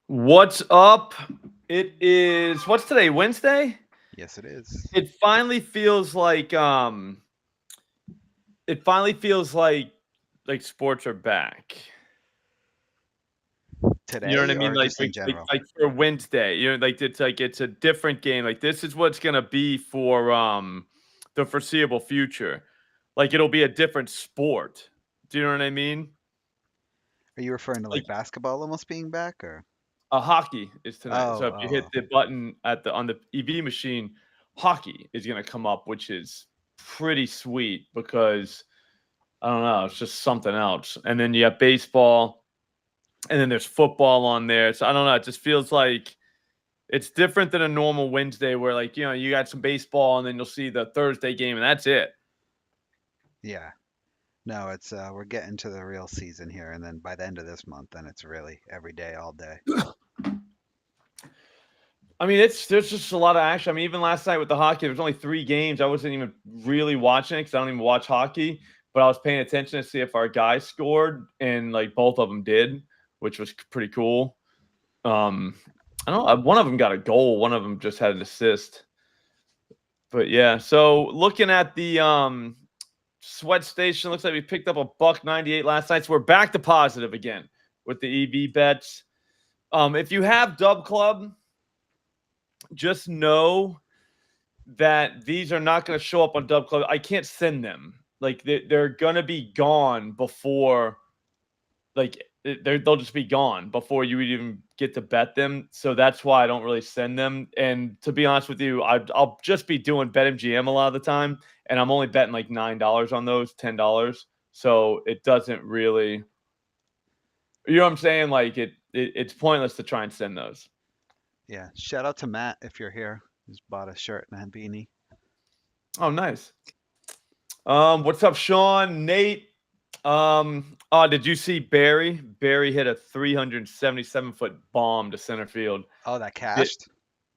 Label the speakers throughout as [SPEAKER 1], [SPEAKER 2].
[SPEAKER 1] What's up? It is what's today? Wednesday?
[SPEAKER 2] Yes, it is.
[SPEAKER 1] It finally feels like it finally feels like sports are back. You know what I
[SPEAKER 2] Today
[SPEAKER 1] mean?
[SPEAKER 2] or
[SPEAKER 1] Like
[SPEAKER 2] just in
[SPEAKER 1] like like,
[SPEAKER 2] general?
[SPEAKER 1] like for Wednesday. Like it's a different game. Like this is what's gonna be for the foreseeable future. Like it'll be a different sport. Do you know what I mean?
[SPEAKER 2] Are you referring to
[SPEAKER 1] Like
[SPEAKER 2] like basketball almost being back or?
[SPEAKER 1] a hockey is tonight. So
[SPEAKER 2] Oh,
[SPEAKER 1] if you hit
[SPEAKER 2] oh,
[SPEAKER 1] the button at the on the EV machine, hockey is gonna come up, which is pretty sweet because I don't know, it's just something else. And then you have baseball, and then there's football on there. So I don't know, it just feels like it's different than a normal Wednesday where like, you got some baseball and then you'll see the Thursday game and that's it.
[SPEAKER 2] yeah. No, it's we're getting to the real season here, and then by the end of this month, then it's really every day, all day.
[SPEAKER 1] I mean, there's just a lot of action. I mean, even last night with the hockey, there was only 3 games. I wasn't even really watching it because I don't even watch hockey, but I was paying attention to see if our guys scored, and like both of them did, which was pretty cool. Um, I don't know. One of them got a goal. One of them just had an assist. But yeah, so looking at the sweat station, looks like we picked up a buck 98 last night. So we're back to positive again with the EV bets. If you have Dub Club, just know that these are not going to show up on Dub Club. I can't send them. Like they're going to be gone before, like they'll just be gone before you would even get to bet them. So that's why I don't really send them. And to be honest with you, I'll just be doing BetMGM a lot of the time, and I'm only betting like $9 on those, $10. So it doesn't really, you know what I'm saying? Like it's pointless to try and send those.
[SPEAKER 2] Yeah. Shout out to Matt if you're here. He's bought a shirt and a beanie.
[SPEAKER 1] Oh, nice. What's up, Sean? Nate? Did you see Barry? Barry hit a 377-foot bomb to center field.
[SPEAKER 2] Oh, that
[SPEAKER 1] Did
[SPEAKER 2] cashed?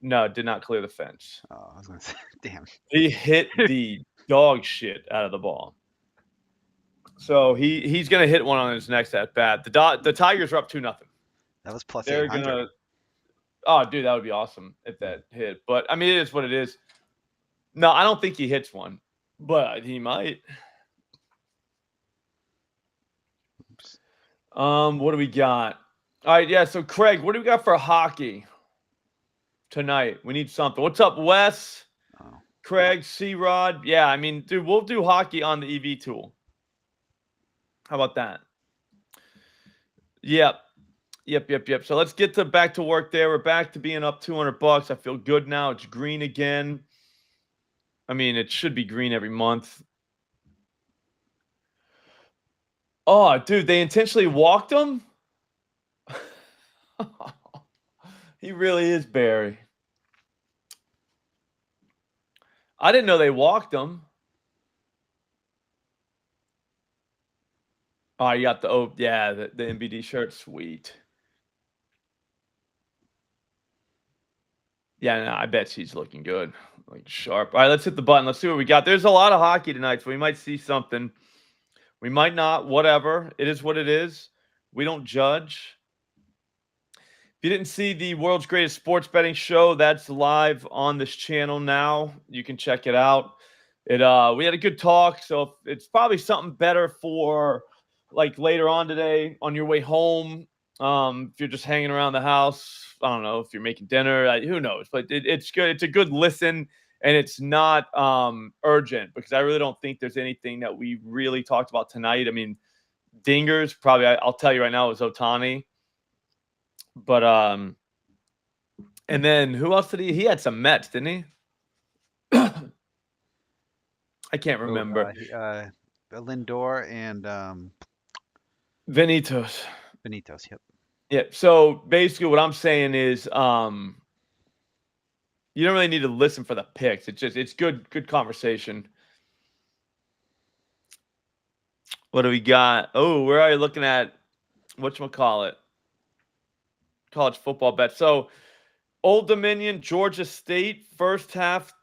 [SPEAKER 1] No, did not clear the fence.
[SPEAKER 2] Oh, I was gonna say, damn.
[SPEAKER 1] He hit the dog shit out of the ball. So he's gonna hit one on his next at bat. The Tigers are up 2-0.
[SPEAKER 2] That was plus
[SPEAKER 1] They're
[SPEAKER 2] 800.
[SPEAKER 1] gonna Oh dude, that would be awesome if that hit. But I mean it is what it is. No, I don't think he hits one, but he might.
[SPEAKER 2] Oops.
[SPEAKER 1] What do we got? All right, yeah. So Craig, what do we got for hockey tonight? We need something. What's up, Wes?
[SPEAKER 2] Oh,
[SPEAKER 1] Craig, C Rod. Yeah, I mean, dude, we'll do hockey on the EV tool. How about that? Yep. Yep. So let's get to back to work there. We're back to being up $200. I feel good now. It's green again. I mean, it should be green every month. Oh, dude, they intentionally walked him? He really is Barry. I didn't know they walked him. Oh, you got the MBD shirt. Sweet. Yeah, no, I bet she's looking good. Like sharp. All right, let's hit the button. Let's see what we got. There's a lot of hockey tonight, so we might see something. We might not. Whatever. It is what it is. We don't judge. If you didn't see the world's greatest sports betting show, that's live on this channel now. You can check it out. We had a good talk, so it's probably something better for like later on today on your way home. If you're just hanging around the house, I don't know if you're making dinner, who knows? But it's good. It's a good listen, and it's not urgent because I really don't think there's anything that we really talked about tonight. I mean, dingers probably. I'll tell you right now, it was Otani, but and then who else did he? He had some Mets, didn't he? I can't
[SPEAKER 2] oh
[SPEAKER 1] remember.
[SPEAKER 2] Lindor and
[SPEAKER 1] Venitos.
[SPEAKER 2] Benitos. Yep.
[SPEAKER 1] Yeah. So basically, what I'm saying is, you don't really need to listen for the picks. It's good conversation. What do we got? Oh, we're already looking at whatchamacallit, college football bet. So Old Dominion, Georgia State, first half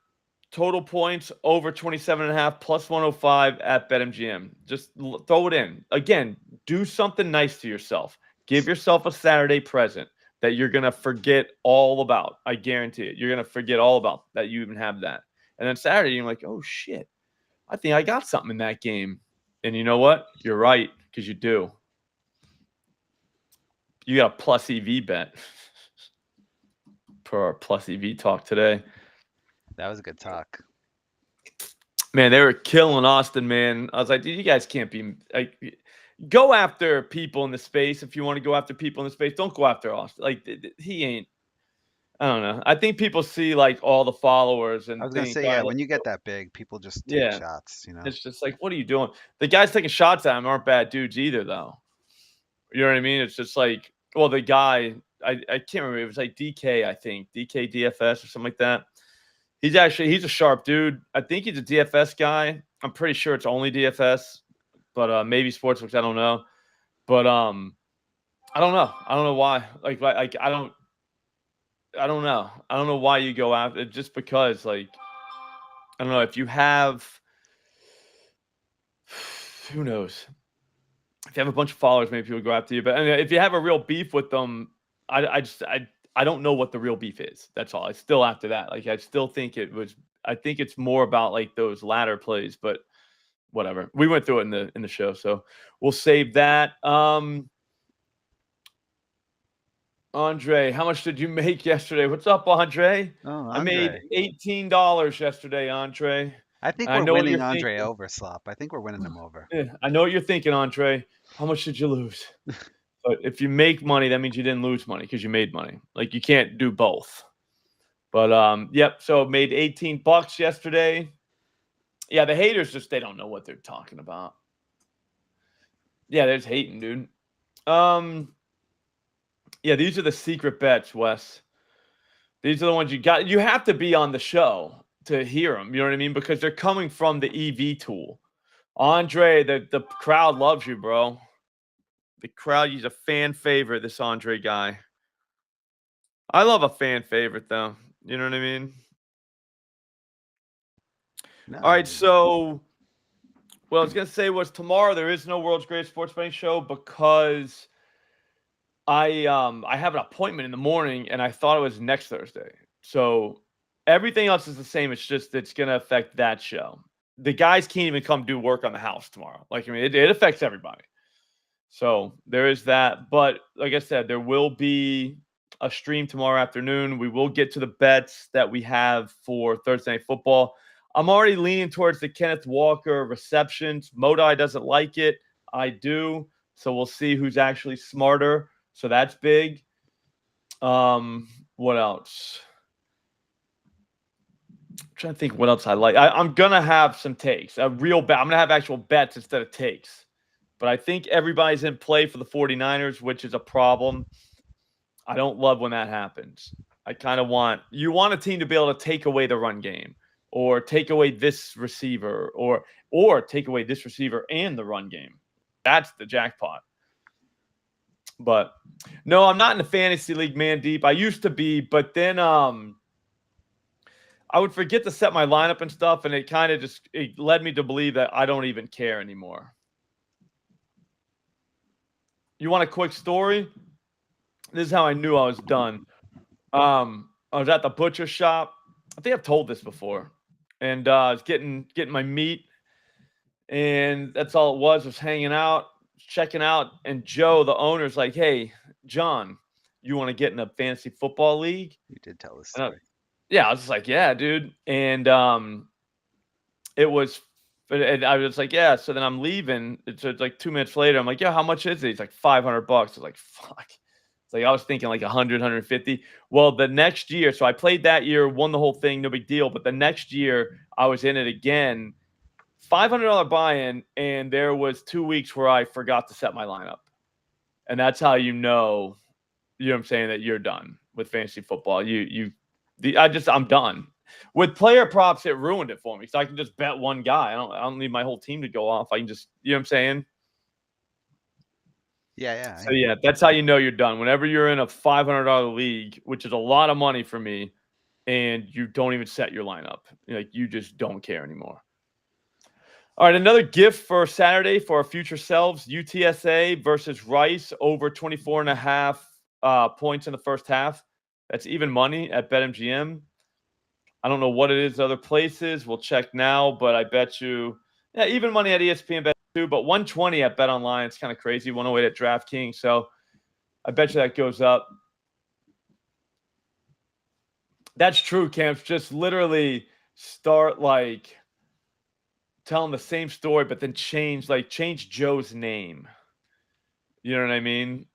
[SPEAKER 1] total points over 27.5 plus 105 at BetMGM. Just throw it in. Again, do something nice to yourself. Give yourself a Saturday present. that you're going to forget all about. I guarantee it. You're going to forget all about that you even have that. And then Saturday, you're like, oh, shit, I think I got something in that game. And you know what? You're right, because you do. You got a plus EV bet per our plus EV talk today.
[SPEAKER 2] That was a good talk.
[SPEAKER 1] Man, they were killing Austin, man. I was like, dude, you guys can't be like, go after people in the space. If you want to go after people in the space, don't go after Austin. Like, he ain't. I don't know. I think people see like all the followers and
[SPEAKER 2] I was gonna
[SPEAKER 1] think,
[SPEAKER 2] say,
[SPEAKER 1] all
[SPEAKER 2] yeah,
[SPEAKER 1] right,
[SPEAKER 2] when
[SPEAKER 1] let's
[SPEAKER 2] you get
[SPEAKER 1] go.
[SPEAKER 2] that big, people just take
[SPEAKER 1] Yeah,
[SPEAKER 2] shots, you know.
[SPEAKER 1] it's just like, what are you doing? The guys taking shots at him aren't bad dudes either, though. You know what I mean? It's just like, well, the guy, I can't remember. It was like DK, I think, DK DFS or something like that. He's a sharp dude. I think he's a DFS guy. I'm pretty sure it's only DFS, but maybe sportsbooks. I don't know. But I don't know. I don't know why. Like I don't know. I don't know why you go after it, just because, like, I don't know if you have, who knows, if you have a bunch of followers, maybe people go after you. But if you have a real beef with them, I don't know what the real beef is. That's all. It's still after that. Like, I still think I think it's more about like those ladder plays, but whatever. We went through it in the show, so we'll save that. Andre, how much did you make yesterday? What's up, Andre?
[SPEAKER 2] Oh,
[SPEAKER 1] I made
[SPEAKER 2] Andre.
[SPEAKER 1] $18 yesterday, Andre.
[SPEAKER 2] I think
[SPEAKER 1] I
[SPEAKER 2] we're
[SPEAKER 1] know what
[SPEAKER 2] winning
[SPEAKER 1] you're
[SPEAKER 2] Andre
[SPEAKER 1] thinking.
[SPEAKER 2] over, Slop. I think we're winning him over.
[SPEAKER 1] Yeah, I know what you're thinking, Andre. How much did you lose? But if you make money, that means you didn't lose money because you made money. Like, you can't do both. But yep. So made $18 yesterday. Yeah, the haters they don't know what they're talking about. Yeah, there's hating, dude. Yeah, these are the secret bets, Wes. These are the ones you got. You have to be on the show to hear them. You know what I mean? Because they're coming from the EV tool. Andre, the crowd loves you, bro. The crowd, he's a fan favorite, this Andre guy. I love a fan favorite, though. You know what I mean?
[SPEAKER 2] No,
[SPEAKER 1] All right, so what I was going to say was tomorrow there is no World's Greatest Sports Betting Show because I have an appointment in the morning and I thought it was next Thursday. So everything else is the same. It's just it's going to affect that show. The guys can't even come do work on the house tomorrow. Like, I mean, it affects everybody. So there is that. But like I said, there will be a stream tomorrow afternoon. We will get to the bets that we have for Thursday Night Football. I'm already leaning towards the Kenneth Walker receptions. Modi doesn't like it. I do. So we'll see who's actually smarter. So that's big. What else? I'm trying to think what else I like. I'm going to have some takes. A real bet. I'm going to have actual bets instead of takes. But I think everybody's in play for the 49ers, which is a problem. I don't love when that happens. I kind of want a team to be able to take away the run game or take away this receiver or take away this receiver and the run game. That's the jackpot. But no, I'm not in the fantasy league, man deep. I used to be, but then I would forget to set my lineup and stuff, and it led me to believe that I don't even care anymore. You want a quick story? This is how I knew I was done. I was at the butcher shop. I think I've told this before. And I was getting my meat. And that's all it was hanging out, checking out. And Joe, the owner's like, hey, John, you want to get in a fantasy football league?
[SPEAKER 2] You did tell us.
[SPEAKER 1] Yeah, I was just like, yeah, dude. And it was, and I was like, yeah. So then I'm leaving. It's like 2 minutes later. I'm like, yeah, how much is it? He's like $500. I was like, fuck. It's like I was thinking like 100, 150. Well, the next year, so I played that year, won the whole thing, no big deal. But the next year, I was in it again, $500 buy-in, and there was 2 weeks where I forgot to set my lineup, and that's how you know what I'm saying, that you're done with fantasy football. I'm done. With player props, it ruined it for me. So I can just bet one guy. I don't need my whole team to go off. I can just, you know what I'm saying?
[SPEAKER 2] Yeah.
[SPEAKER 1] So yeah, that's how you know you're done. Whenever you're in a $500 league, which is a lot of money for me, and you don't even set your lineup, like, you just don't care anymore. All right, another gift for Saturday for our future selves: UTSA versus Rice over 24.5 points in the first half. That's even money at BetMGM. I don't know what it is other places. We'll check now, but I bet you, yeah, even money at ESPN Bet too. But 120 at Bet Online, it's kind of crazy. 108 at DraftKings, so I bet you that goes up. That's true, Camps. Just literally start like telling the same story, but then change Joe's name. You know what I mean?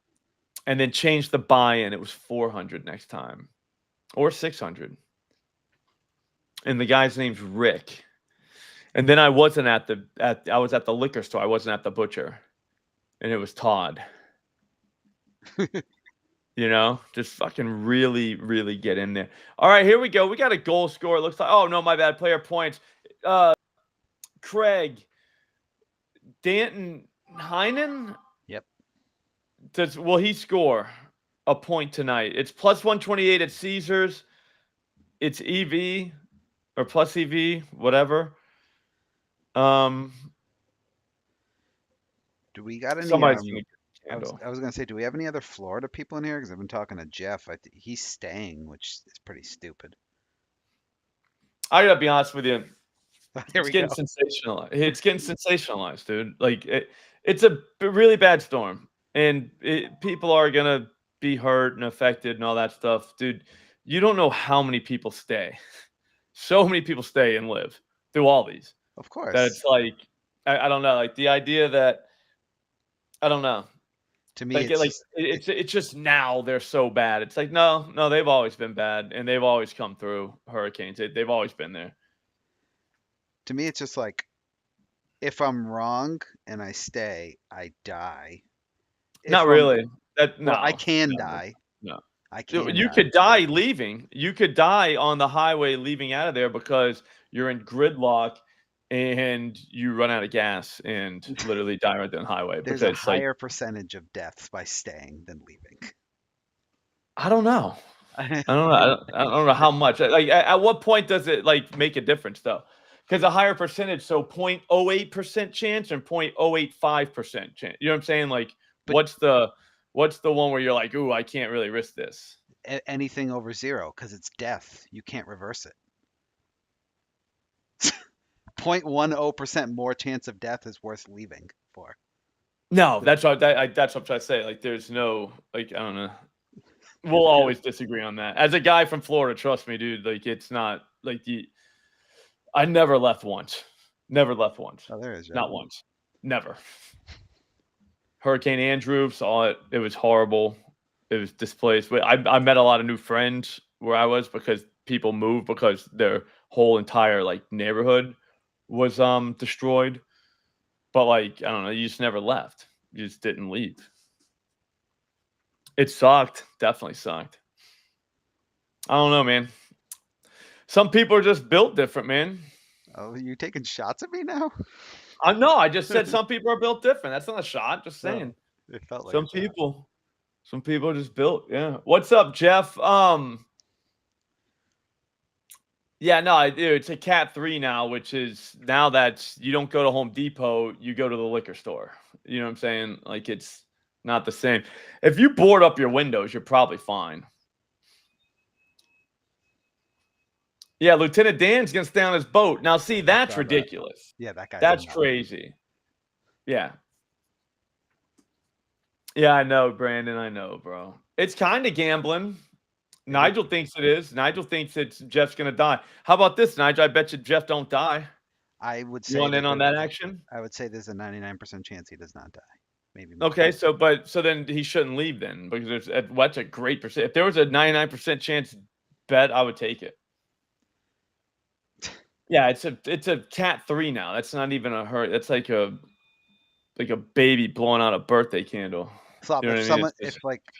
[SPEAKER 1] And then change the buy-in. It was 400 next time, or 600. And the guy's name's Rick. And then I wasn't I was at the liquor store. I wasn't at the butcher. And it was Todd. You know, just fucking really, really get in there. All right, here we go. We got a goal score. It looks like, oh no, my bad. Player points. Craig, Danton Heinen.
[SPEAKER 2] Yep.
[SPEAKER 1] Will he score a point tonight? It's plus 128 at Caesars. It's EV or plus EV, whatever.
[SPEAKER 2] Do we got any? I was gonna say, do we have any other Florida people in here? Because I've been talking to Jeff. He's staying, which is pretty stupid.
[SPEAKER 1] I gotta be honest with you.
[SPEAKER 2] It's getting
[SPEAKER 1] sensationalized. It's getting sensationalized, dude. Like it's a really bad storm, and people are gonna be hurt and affected and all that stuff, dude. You don't know how many people stay. So many people stay and live through all these.
[SPEAKER 2] Of course.
[SPEAKER 1] That it's like I don't know. Like the idea that I don't know.
[SPEAKER 2] To me,
[SPEAKER 1] it's just now they're so bad. It's like no, they've always been bad, and they've always come through hurricanes. They've always been there.
[SPEAKER 2] To me, it's just like if I'm wrong and I stay, I die.
[SPEAKER 1] Not really.
[SPEAKER 2] I can die.
[SPEAKER 1] No,
[SPEAKER 2] I can.
[SPEAKER 1] You could die leaving. You could die on the highway leaving out of there because you're in gridlock and you run out of gas and literally die right there on the highway.
[SPEAKER 2] There's a higher percentage of deaths by staying than leaving.
[SPEAKER 1] I don't know. I don't know how much. Like, at what point does it like make a difference though? Because a higher percentage, so 0.08% chance and 0.085% chance. You know what I'm saying? Like, what's the one where you're like, ooh, I can't really risk this?
[SPEAKER 2] Anything over 0, because it's death. You can't reverse it. 0.10% more chance of death is worth leaving for.
[SPEAKER 1] No, that's what I'm trying to say. Like, there's no, like, I don't know. We'll always disagree on that. As a guy from Florida, trust me, dude. Like, it's not like I never left once. Never left once.
[SPEAKER 2] Oh, there is.
[SPEAKER 1] Not once. Never. Hurricane Andrew, saw it. It was horrible. It was displaced. I met a lot of new friends where I was because people moved because their whole entire like neighborhood was destroyed. But like, I don't know, you just never left. You just didn't leave. It sucked. Definitely sucked. I don't know, man. Some people are just built different, man.
[SPEAKER 2] Oh, you taking shots at me now?
[SPEAKER 1] No, I just said some people are built different. That's not a shot. Just saying.
[SPEAKER 2] No, it felt like
[SPEAKER 1] some people are just built. Yeah. What's up, Jeff? Yeah, no, it's a Cat 3 now, which is now that you don't go to Home Depot, you go to the liquor store. You know what I'm saying? Like, it's not the same. If you board up your windows, you're probably fine. Yeah, Lieutenant Dan's going to stay on his boat. Now, see, that's ridiculous.
[SPEAKER 2] Yeah, that guy.
[SPEAKER 1] That's crazy. Yeah. Yeah, I know, Brandon. I know, bro. It's kind of gambling. Nigel thinks it is. Nigel thinks it's Jeff's going to die. How about this, Nigel? I bet you Jeff don't die.
[SPEAKER 2] I would say.
[SPEAKER 1] You want in on that action?
[SPEAKER 2] I would say there's a 99% chance he does not die. Maybe more.
[SPEAKER 1] Okay, so then he shouldn't leave then because what's a great percent. If there was a 99% chance bet, I would take it. Yeah, it's a Cat 3 now. That's not even a hurt. That's like a baby blowing out a birthday candle.
[SPEAKER 2] Slop, you know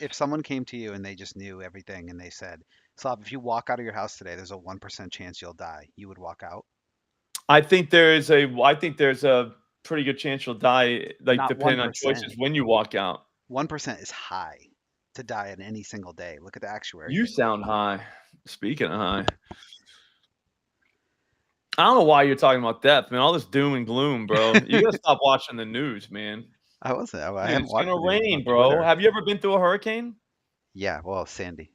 [SPEAKER 2] if someone came to you and they just knew everything and they said, Slop, if you walk out of your house today, there's a 1% chance you'll die, you would walk out?
[SPEAKER 1] I think there's a pretty good chance you'll die, like not depending 1%. On choices when you walk out.
[SPEAKER 2] 1% is high to die in any single day. Look at the actuary.
[SPEAKER 1] You sound high. Speaking of high. I don't know why you're talking about death, man. All this doom and gloom, bro. You gotta stop watching the news, man.
[SPEAKER 2] I wasn't.
[SPEAKER 1] It's gonna rain, bro. Twitter. Have you ever been through a hurricane?
[SPEAKER 2] Yeah, well, Sandy.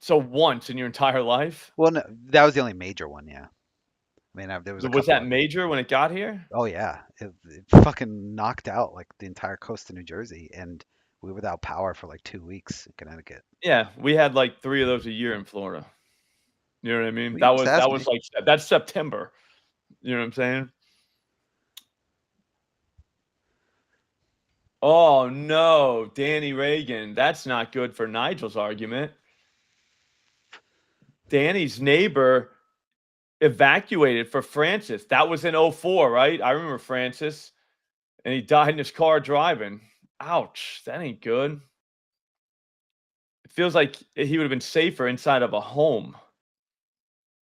[SPEAKER 1] So once in your entire life?
[SPEAKER 2] Well, no, that was the only major one. Yeah, I mean, there was a
[SPEAKER 1] Was
[SPEAKER 2] couple
[SPEAKER 1] that
[SPEAKER 2] of.
[SPEAKER 1] major when it got here?
[SPEAKER 2] Oh yeah, it fucking knocked out like the entire coast of New Jersey, and we were without power for like 2 weeks in Connecticut.
[SPEAKER 1] Yeah, we had like 3 of those a year in Florida. You know what I mean?
[SPEAKER 2] Well, you just asked me.
[SPEAKER 1] Like that's September. You know what I'm saying? Oh no, Danny Reagan. That's not good for Nigel's argument. Danny's neighbor evacuated for Francis. That was in 04, right? I remember Francis. And he died in his car driving. Ouch, that ain't good. It feels like he would have been safer inside of a home.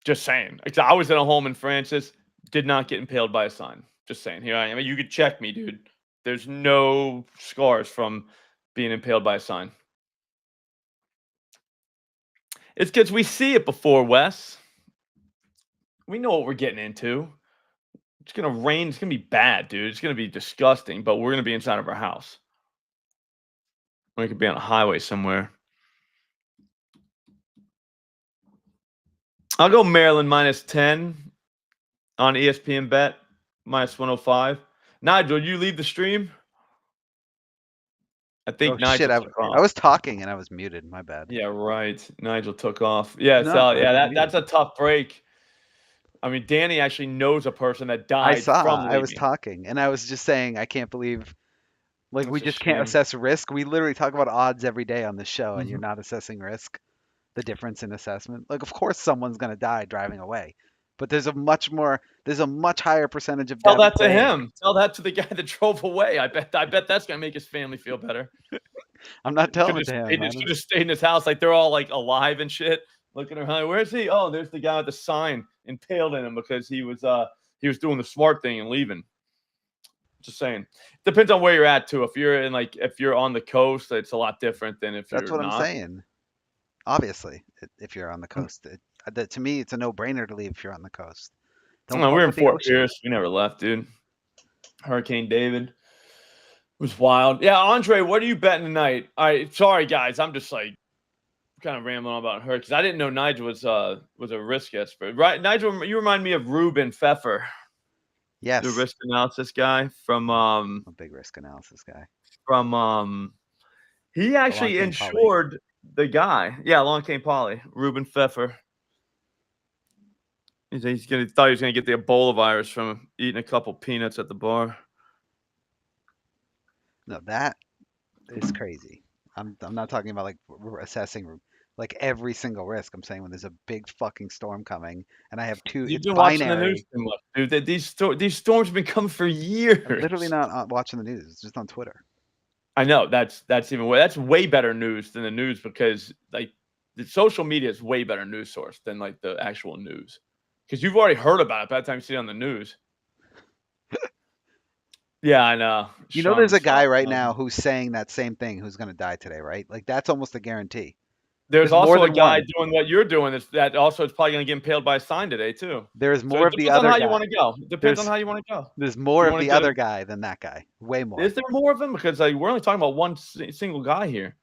[SPEAKER 1] Just saying. Like, I was in a home in Francis, did not get impaled by a sign. Just saying. Here I am. You could check me, dude. There's no scars from being impaled by a sign. It's because we see it before, Wes. We know what we're getting into. It's gonna rain. It's gonna be bad, dude. It's gonna be disgusting. But we're gonna be inside of our house. We could be on a highway somewhere. I'll go Maryland -10 on ESPN Bet -105. Nigel, you leave the stream? I think
[SPEAKER 2] Oh shit,
[SPEAKER 1] Nigel took
[SPEAKER 2] I
[SPEAKER 1] off.
[SPEAKER 2] was talking and I was muted. My bad.
[SPEAKER 1] Yeah, right. Nigel took off. Yeah,
[SPEAKER 2] No,
[SPEAKER 1] so
[SPEAKER 2] I was
[SPEAKER 1] yeah, that's
[SPEAKER 2] muted.
[SPEAKER 1] a tough break. I mean, Danny actually knows a person that
[SPEAKER 2] I
[SPEAKER 1] died
[SPEAKER 2] saw.
[SPEAKER 1] from
[SPEAKER 2] I was
[SPEAKER 1] leaving.
[SPEAKER 2] talking and I was just saying I can't believe like we
[SPEAKER 1] That's a
[SPEAKER 2] just can't
[SPEAKER 1] shame.
[SPEAKER 2] assess risk. We literally talk about odds every day on this show, and you're
[SPEAKER 1] Mhm.
[SPEAKER 2] not assessing risk. The difference in assessment. Like, of course, someone's gonna die driving away, but there's a much higher percentage of
[SPEAKER 1] Tell
[SPEAKER 2] deaths
[SPEAKER 1] that to
[SPEAKER 2] saying.
[SPEAKER 1] him. Tell that to the guy that drove away. I bet that's gonna make his family feel better.
[SPEAKER 2] I'm not
[SPEAKER 1] Could
[SPEAKER 2] telling
[SPEAKER 1] have
[SPEAKER 2] to him.
[SPEAKER 1] stayed, should have stayed in his house. Like they're all like alive and shit. Looking around. Where's he? Oh, there's the guy with the sign impaled in him because he was doing the smart thing and leaving. Just saying. Depends on where you're at too. If you're on the coast, it's a lot different than if
[SPEAKER 2] That's
[SPEAKER 1] you're
[SPEAKER 2] what I'm
[SPEAKER 1] not.
[SPEAKER 2] saying. Obviously, if you're on the coast, to me, it's a no-brainer to leave if you're on the coast. Don't
[SPEAKER 1] No, we
[SPEAKER 2] fuck
[SPEAKER 1] were in
[SPEAKER 2] with the
[SPEAKER 1] Fort
[SPEAKER 2] ocean.
[SPEAKER 1] Pierce. We never left, dude. Hurricane David was wild. Yeah, Andre, what are you betting tonight? All right, sorry guys, I'm just like kind of rambling on about her because I didn't know Nigel was a risk expert. Right, Nigel, you remind me of Ruben Pfeffer, the
[SPEAKER 2] Yes,
[SPEAKER 1] risk analysis guy
[SPEAKER 2] a big risk analysis guy.
[SPEAKER 1] from he
[SPEAKER 2] Along
[SPEAKER 1] actually
[SPEAKER 2] came Polly.
[SPEAKER 1] insured the guy. Yeah, along came Polly. Ruben Pfeffer. Thought he was gonna get the Ebola virus from eating a couple peanuts at the bar.
[SPEAKER 2] No, that is crazy. I'm not talking about like assessing like every single risk. I'm saying when there's a big fucking storm coming and I have two,
[SPEAKER 1] You've
[SPEAKER 2] it's
[SPEAKER 1] been watching the news
[SPEAKER 2] binary.
[SPEAKER 1] too much, dude. These storms have been coming for
[SPEAKER 2] I'm literally
[SPEAKER 1] years.
[SPEAKER 2] not watching the news. It's just on Twitter.
[SPEAKER 1] I know that's way better news than the news because like the social media is way better news source than like the actual news because you've already heard about it by the time you see it on the news. Yeah, I know.
[SPEAKER 2] You know, there's
[SPEAKER 1] Sean,
[SPEAKER 2] a guy
[SPEAKER 1] Sean,
[SPEAKER 2] right now who's saying that same thing who's going to die today, right? Like that's almost a guarantee.
[SPEAKER 1] there's
[SPEAKER 2] There's more
[SPEAKER 1] also a
[SPEAKER 2] than
[SPEAKER 1] guy
[SPEAKER 2] one.
[SPEAKER 1] doing what you're doing that also is probably going to get impaled by a sign today too.
[SPEAKER 2] There's
[SPEAKER 1] So
[SPEAKER 2] more
[SPEAKER 1] it
[SPEAKER 2] of the
[SPEAKER 1] depends on
[SPEAKER 2] other
[SPEAKER 1] how you
[SPEAKER 2] guy.
[SPEAKER 1] want to go. It depends on
[SPEAKER 2] There's
[SPEAKER 1] how you want to go.
[SPEAKER 2] there's
[SPEAKER 1] Do
[SPEAKER 2] more
[SPEAKER 1] you
[SPEAKER 2] of
[SPEAKER 1] want to
[SPEAKER 2] the
[SPEAKER 1] go?
[SPEAKER 2] other guy than that guy. Way
[SPEAKER 1] Is
[SPEAKER 2] more.
[SPEAKER 1] there more of them? Because like we're only talking about one single guy here.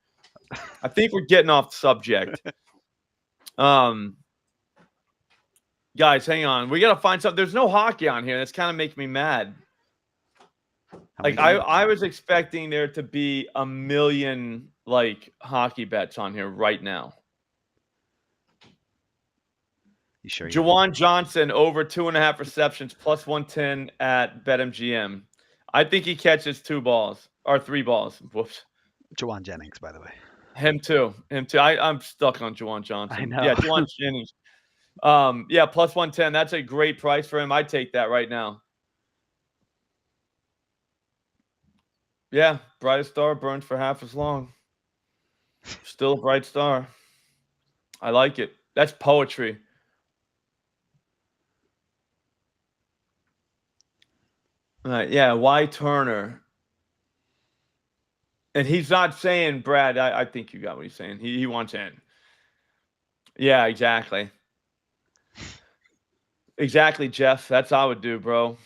[SPEAKER 1] I think we're getting off the subject. Um, Guys, hang on. We gotta find something. There's no hockey on here. That's kind of making me mad.
[SPEAKER 2] How many
[SPEAKER 1] Like
[SPEAKER 2] games?
[SPEAKER 1] I was expecting there to be a million like hockey bets on here right now.
[SPEAKER 2] You sure you don't?
[SPEAKER 1] Jawan Johnson over 2.5 receptions plus 110 at BetMGM. I think he catches 3 balls. Whoops.
[SPEAKER 2] Jawan Jennings, by the way.
[SPEAKER 1] Him too. Him too. I'm stuck on Jawan
[SPEAKER 2] I
[SPEAKER 1] Johnson.
[SPEAKER 2] know.
[SPEAKER 1] Yeah, Jawan Jennings. Yeah, plus 110. That's a great price for him. I'd take that right now. Yeah, brightest star burns for half as long. Still a bright star. I like it. That's poetry. All right, yeah, why Turner? And he's not saying, Brad, I think you got what he's saying. He wants in. Yeah, exactly. Exactly, Jeff. That's how I would do, bro.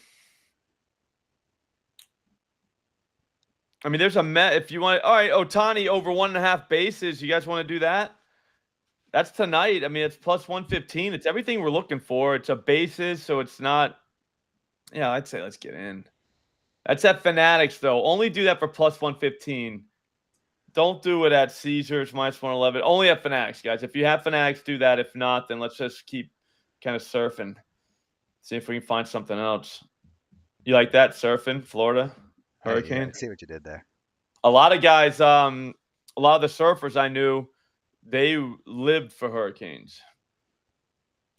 [SPEAKER 1] I mean, there's a if you want. All right, Ohtani over 1.5 bases. You guys want to do that? That's tonight. I mean, it's plus 115. It's everything we're looking for. It's a bases, so it's not. Yeah, I'd say let's get in. That's at Fanatics, though. Only do that for plus 115. Don't do it at Caesars minus 111. Only at Fanatics, guys. If you have Fanatics, do that. If not, then let's just keep kind of surfing. See if we can find something else. You like that surfing, Florida Hurricane?
[SPEAKER 2] Yeah, I see what you did there.
[SPEAKER 1] A lot of guys, a lot of the surfers I knew, they lived for hurricanes.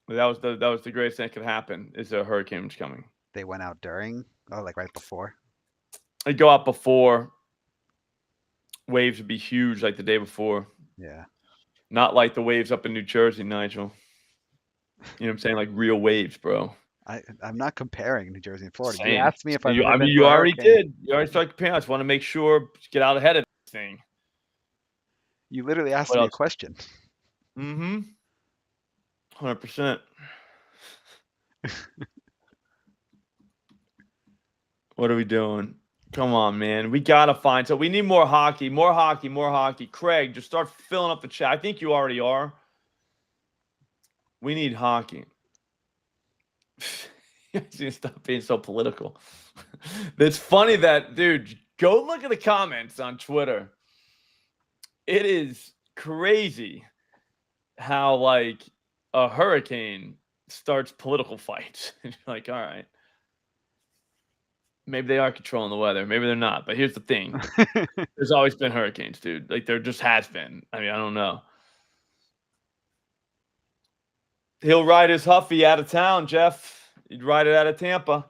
[SPEAKER 1] That was the greatest thing that could happen. Is a hurricane was coming.
[SPEAKER 2] They went out during, like right before.
[SPEAKER 1] They go out before. Waves would be huge, like the day before.
[SPEAKER 2] Yeah.
[SPEAKER 1] Not like the waves up in New Jersey, Nigel. You know what I'm saying? Like real waves, bro.
[SPEAKER 2] I'm not comparing New Jersey and Florida.
[SPEAKER 1] Same.
[SPEAKER 2] You asked me if I've
[SPEAKER 1] I
[SPEAKER 2] ever
[SPEAKER 1] mean,
[SPEAKER 2] been
[SPEAKER 1] you
[SPEAKER 2] to a
[SPEAKER 1] already
[SPEAKER 2] hurricane.
[SPEAKER 1] did. You already started comparing. I just want to make sure get out ahead of this thing.
[SPEAKER 2] You literally asked
[SPEAKER 1] What
[SPEAKER 2] me
[SPEAKER 1] else?
[SPEAKER 2] a question.
[SPEAKER 1] 100%. What are we doing? Come on, man. We got to find. So we need more hockey, more hockey, more hockey. Craig, just start filling up the chat. I think you already are. We need hockey. You guys need to stop being so political. It's funny that, dude, go look at the comments on Twitter. It is crazy how, like, a hurricane starts political fights. And you're like, all right. Maybe they are controlling the weather. Maybe they're not. But here's the thing. There's always been hurricanes, dude. Like, there just has been. I mean, I don't know. He'll ride his Huffy out of town, Jeff. He'd ride it out of Tampa.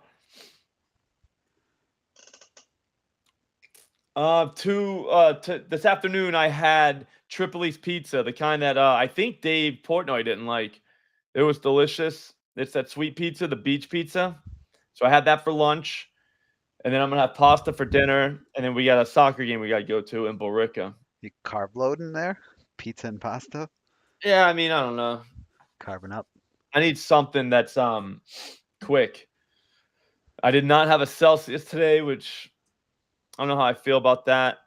[SPEAKER 1] This afternoon, I had Tripoli's pizza, the kind that I think Dave Portnoy didn't like. It was delicious. It's that sweet pizza, the beach pizza. So I had that for lunch. And then I'm going to have pasta for dinner. And then we got a soccer game we got to go to in Borica.
[SPEAKER 2] You carb loading there? Pizza and pasta?
[SPEAKER 1] Yeah, I mean, I don't know.
[SPEAKER 2] Carbon up.
[SPEAKER 1] I need something that's quick. I did not have a Celsius today, which I don't know how I feel about that.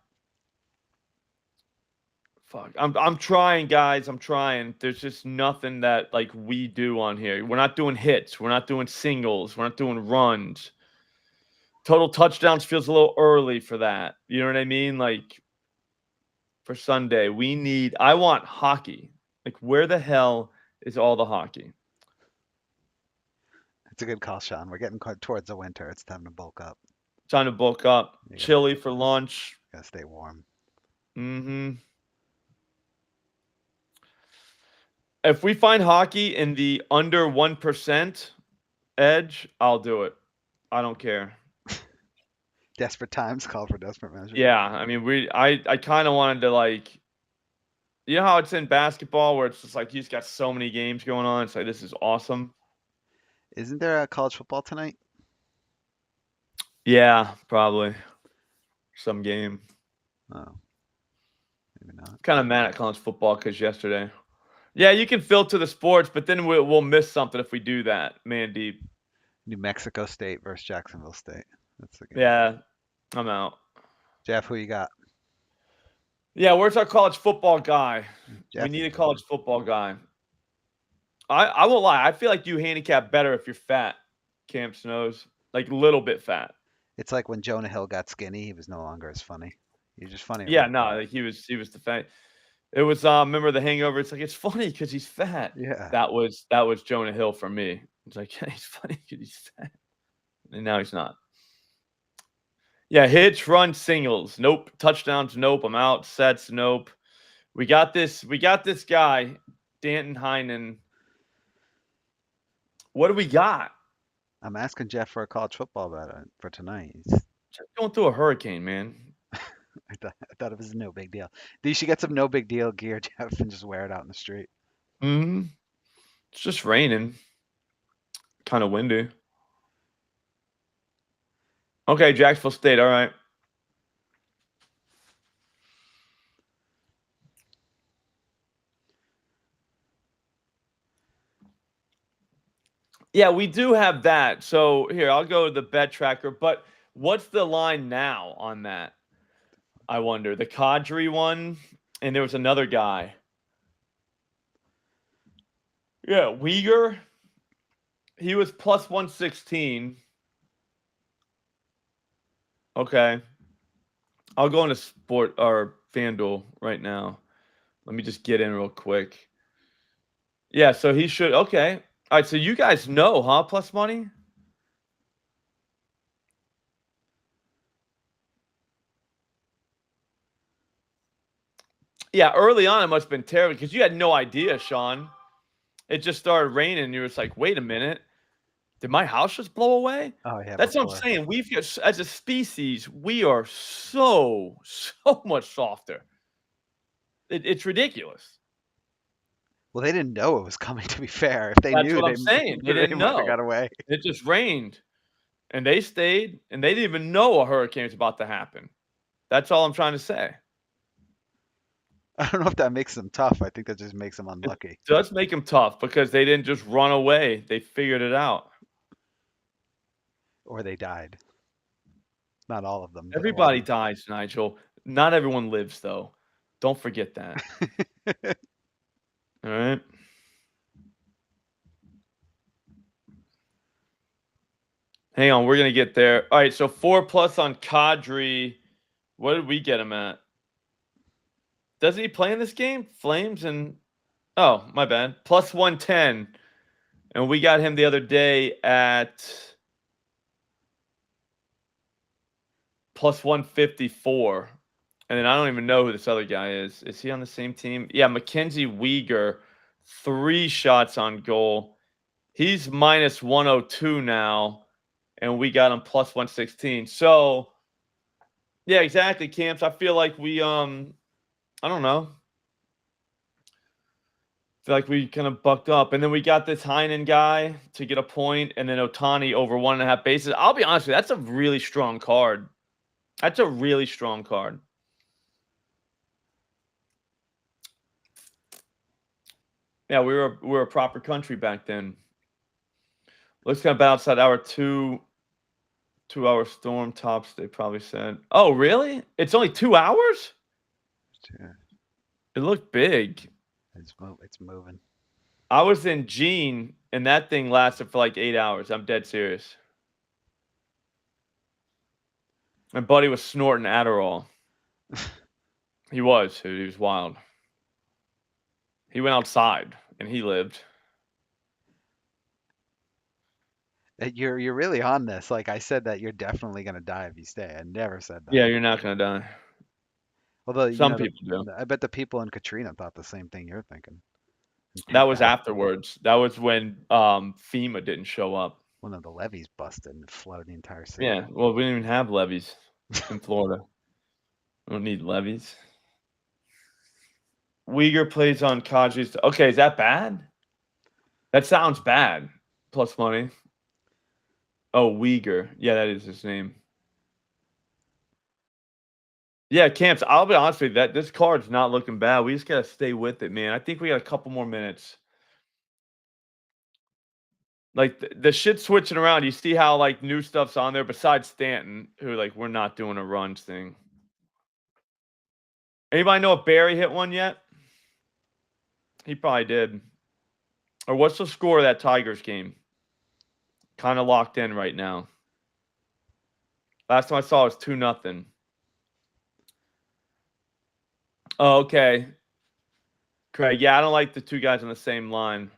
[SPEAKER 1] Fuck. I'm trying, guys. I'm trying. There's just nothing that like we do on here. We're not doing hits. We're not doing singles. We're not doing runs. Total touchdowns feels a little early for that. You know what I mean? Like for Sunday, I want hockey. Like where the hell is all the hockey?
[SPEAKER 2] It's a good call, Sean. We're getting towards the winter. It's time to bulk up.
[SPEAKER 1] Time to bulk up. Chili for lunch.
[SPEAKER 2] Gotta stay warm.
[SPEAKER 1] If we find hockey in the under 1% edge, I'll do it. I don't care.
[SPEAKER 2] Desperate times call for desperate measures.
[SPEAKER 1] Yeah, I mean, I kind of wanted to like, you know how it's in basketball where it's just like you just got so many games going on. It's like this is awesome.
[SPEAKER 2] Isn't there a college football tonight?
[SPEAKER 1] Yeah, probably some game.
[SPEAKER 2] Oh, maybe not.
[SPEAKER 1] Kind of mad at college football because yesterday. Yeah, you can filter the sports, but then we'll miss something if we do that. Man deep.
[SPEAKER 2] New Mexico State versus Jacksonville State. That's the game.
[SPEAKER 1] Yeah, I'm out.
[SPEAKER 2] Jeff, who you got?
[SPEAKER 1] Yeah, where's our college football guy?
[SPEAKER 2] Jeff.
[SPEAKER 1] We need a college football guy. I won't lie. I feel like you handicap better if you're fat, Camp Snows. Like a little bit fat.
[SPEAKER 2] It's like when Jonah Hill got skinny, he was no longer as funny. He's just funny.
[SPEAKER 1] Yeah, no, like he was the fat. It was remember The Hangover? It's like it's funny because he's fat.
[SPEAKER 2] Yeah.
[SPEAKER 1] That was Jonah Hill for me. It's like yeah, he's funny because he's fat. And now he's not. Yeah, hits, run, singles. Nope. Touchdowns, nope. I'm out. Sets, nope. We got this guy, Danton Heinen. What do we got?
[SPEAKER 2] I'm asking Jeff for a college football bet for tonight.
[SPEAKER 1] Just going through a hurricane, man.
[SPEAKER 2] I thought it was no big deal. You should get some no big deal gear, Jeff, and just wear it out in the street.
[SPEAKER 1] It's just raining. Kind of windy. Okay, Jacksonville State. All right. Yeah, we do have that. So here, I'll go to the bet tracker. But what's the line now on that? I wonder. The Kadri one, and there was another guy. Yeah, Uyghur. He was plus 116. Okay. I'll go into Sport or FanDuel right now. Let me just get in real quick. Yeah, so he should. Okay. All right, so you guys know, huh? Plus money? Yeah, early on it must have been terrible because you had no idea, Sean. It just started raining and you were just like, wait a minute. Did my house just blow away?
[SPEAKER 2] Oh yeah,
[SPEAKER 1] That's what I'm
[SPEAKER 2] before.
[SPEAKER 1] saying. We've got, as a species, we are so much softer. It's ridiculous.
[SPEAKER 2] Well, they didn't know it was coming. To be fair, if they
[SPEAKER 1] That's
[SPEAKER 2] knew,
[SPEAKER 1] what I'm saying. They
[SPEAKER 2] they
[SPEAKER 1] didn't
[SPEAKER 2] might have
[SPEAKER 1] know.
[SPEAKER 2] got away.
[SPEAKER 1] It just rained, and they stayed, and they didn't even know a hurricane was about to happen. That's all I'm trying to say.
[SPEAKER 2] I don't know if that makes them tough. I think that just makes them
[SPEAKER 1] It
[SPEAKER 2] unlucky.
[SPEAKER 1] does make them tough because they didn't just run away. They figured it out.
[SPEAKER 2] Or they died. Not all of them, but a lot of
[SPEAKER 1] Everybody
[SPEAKER 2] them.
[SPEAKER 1] dies, Nigel. Not everyone lives, though. Don't forget that. All right. Hang on, we're gonna get there. All right, so 4+ on Kadri. What did we get him at? Doesn't he play in this game? Flames and oh, my bad. Plus 110. And we got him the other day at plus 154. And then I don't even know who this other guy is. Is he on the same team? Yeah, Mackenzie Uyghur, 3 shots on goal. He's minus 102 now, and we got him plus 116. So, yeah, exactly, Camps. I feel like we I don't know. Feel like we kind of bucked up. And then we got this Heinen guy to get a point, and then Otani over 1.5 bases. I'll be honest with you, that's a really strong card. That's a really strong card. Yeah, we were a proper country back then. Looks kind of outside our 2-hour storm tops, they probably said. Oh, really? It's only 2 hours?
[SPEAKER 2] Yeah,
[SPEAKER 1] It looked big.
[SPEAKER 2] it's moving.
[SPEAKER 1] I was in Gene, and that thing lasted for like 8 hours. I'm dead serious. My buddy was snorting Adderall. He was, dude. He was wild. He went outside, and he lived.
[SPEAKER 2] You're really on this. Like I said that you're definitely gonna die if you stay. I never said that.
[SPEAKER 1] Yeah, you're not gonna die.
[SPEAKER 2] Although,
[SPEAKER 1] Some people do.
[SPEAKER 2] I bet the people in Katrina thought the same thing you're thinking. In
[SPEAKER 1] That was
[SPEAKER 2] 2000,
[SPEAKER 1] afterwards. That was when FEMA didn't show up.
[SPEAKER 2] one of the levees busted and flooded the entire city.
[SPEAKER 1] Yeah, well, we didn't even have levees in Florida. We don't need levees. Uyghur plays on Kadri's. Okay, is that bad? That sounds bad. Plus money. Oh, Uyghur. Yeah, that is his name. Yeah, Camps, I'll be honest with you, that this card's not looking bad. We just gotta stay with it, man. I think we got a couple more minutes. Like the shit switching around. You see how like new stuff's on there besides Stanton, who like we're not doing a runs thing. Anybody know if Barry hit one yet? He probably did. Or what's the score of that Tigers game? Kind of locked in right now. Last time I saw it was 2-0. Oh, okay. Craig, yeah, I don't like the two guys on the same line.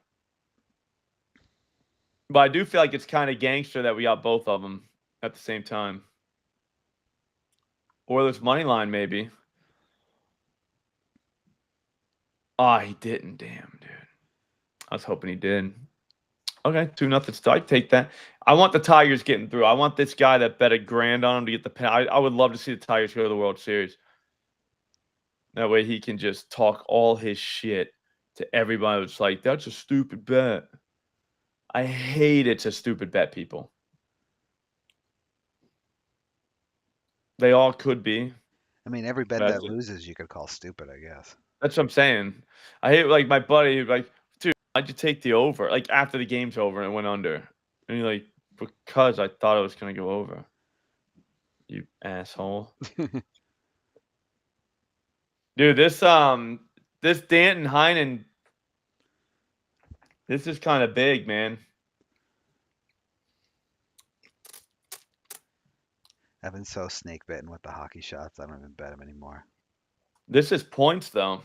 [SPEAKER 1] But I do feel like it's kind of gangster that we got both of them at the same time. Oilers money line, maybe. Ah, he didn't. Damn, dude. I was hoping he did. Okay, 2-0 still. I take that. I want the Tigers getting through. I want this guy that bet $1,000 on him to get the pin. I would love to see the Tigers go to the World Series. That way he can just talk all his shit to everybody that's like, that's a stupid bet. I hate it's a stupid bet, people. They all could be.
[SPEAKER 2] I mean, every bet that loses you could call stupid, I guess.
[SPEAKER 1] That's what I'm saying. I hate like my buddy, like, dude, why'd you take the over? Like after the game's over and it went under. And you're like, because I thought it was gonna go over. You asshole. Dude, this Danton Heinen, this is kind of big, man.
[SPEAKER 2] I've been so snake bitten with the hockey shots. I don't even bet them anymore.
[SPEAKER 1] This is points though.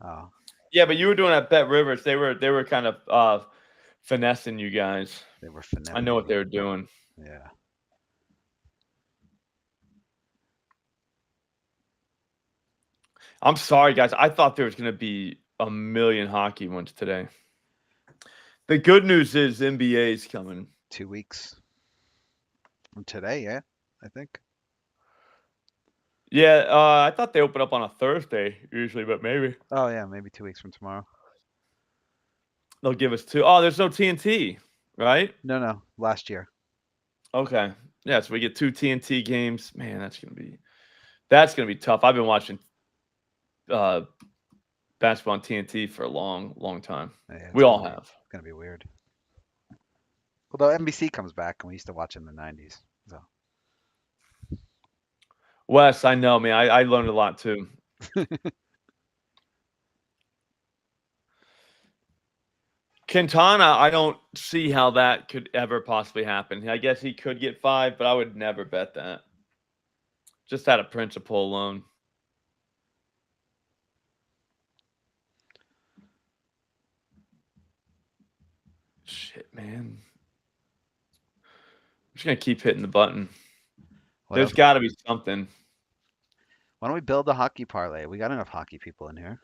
[SPEAKER 2] Oh,
[SPEAKER 1] Yeah, but you were doing at Bet Rivers. They were kind of finessing you guys.
[SPEAKER 2] they were
[SPEAKER 1] I know what
[SPEAKER 2] finessing.
[SPEAKER 1] they were doing.
[SPEAKER 2] Yeah.
[SPEAKER 1] I'm sorry, guys. I thought there was going to be a million hockey ones today. The good news is NBA is coming.
[SPEAKER 2] 2 weeks from today, yeah, I think.
[SPEAKER 1] Yeah, I thought they open up on a Thursday usually, but maybe
[SPEAKER 2] Oh, yeah, maybe 2 weeks from tomorrow.
[SPEAKER 1] they'll give us two. Oh, there's no TNT, right?
[SPEAKER 2] No, last year.
[SPEAKER 1] Okay. Yeah, so we get two TNT games. Man, that's gonna be tough. I've been watching basketball on TNT for a long time.
[SPEAKER 2] Yeah,
[SPEAKER 1] We all have.
[SPEAKER 2] It's gonna be weird. Although NBC comes back, and we used to watch in the '90s. So
[SPEAKER 1] Wes, I know, man. I learned a lot too. Quintana, I don't see how that could ever possibly happen. I guess he could get 5, but I would never bet that. Just out of principle alone. Shit, man. I'm just gonna keep hitting the button. There's got to be something.
[SPEAKER 2] Why don't we build a hockey parlay? We got enough hockey people in here.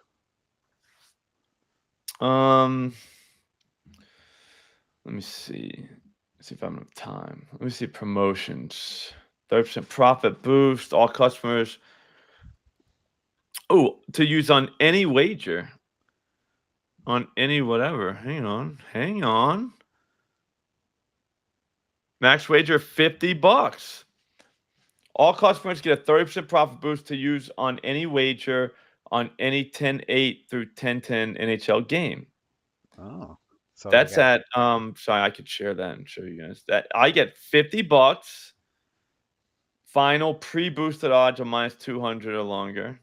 [SPEAKER 1] Let me see. Let's see if I have enough time. Let me see promotions. 30% profit boost, all customers. Oh, to use on any wager. On any whatever. Hang on. Max wager $50. All customers get a 30% profit boost to use on any wager on any 10-8 through 10-10 NHL game.
[SPEAKER 2] Oh, so
[SPEAKER 1] that's at sorry, I could share that and show you guys that I get $50 final pre-boosted odds of -200 or longer.